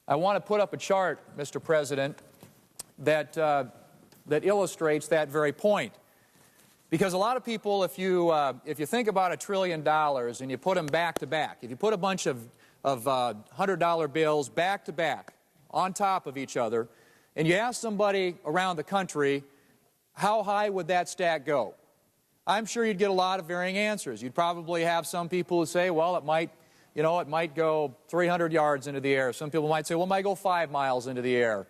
I want to put up a chart, Mr. President, that illustrates that very point. Because a lot of people, if you think about $1 trillion and you put them back to back, if you put a bunch of $100 bills back to back on top of each other, and you ask somebody around the country, how high would that stack go? I'm sure you'd get a lot of varying answers. You'd probably have some people who say, well, it might go 300 yards into the air. Some people might say, well, it might go 5 miles into the air.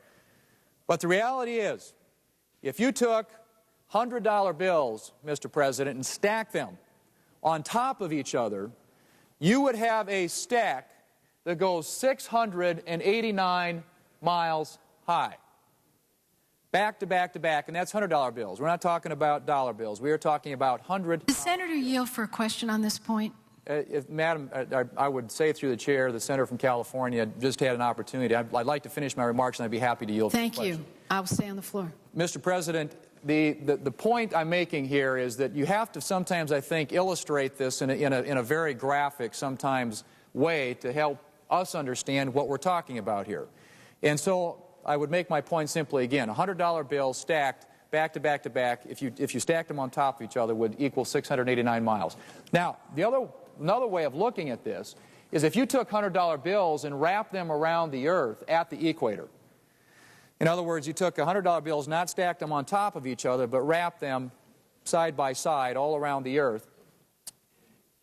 But the reality is, if you took $100 bills, Mr. President, and stacked them on top of each other, you would have a stack that goes 689 miles high. Back to back to back, and that's $100 bills. We're not talking about dollar bills. We are talking about $100. Does Senator yield for a question on this point? Madam, I would say through the chair, the senator from California just had an opportunity. I'd like to finish my remarks, and I'd be happy to yield. Thank you. I will stay on the floor. Mr. President, the point I'm making here is that you have to sometimes, I think, illustrate this in a very graphic, sometimes, way to help us understand what we're talking about here. And so I would make my point simply again. $100 bills stacked back to back to back, if you stacked them on top of each other, would equal 689 miles. Now, another way of looking at this is if you took $100 bills and wrapped them around the earth at the equator. In other words, you took $100 bills, not stacked them on top of each other, but wrapped them side by side all around the earth.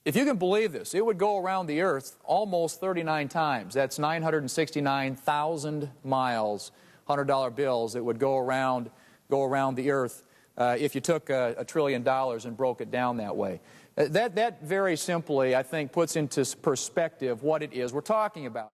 If you can believe this, it would go around the earth almost 39 times. That's 969,000 miles, $100 bills that would go around the earth if you took $1 trillion and broke it down that way. That very simply, I think, puts into perspective what it is we're talking about.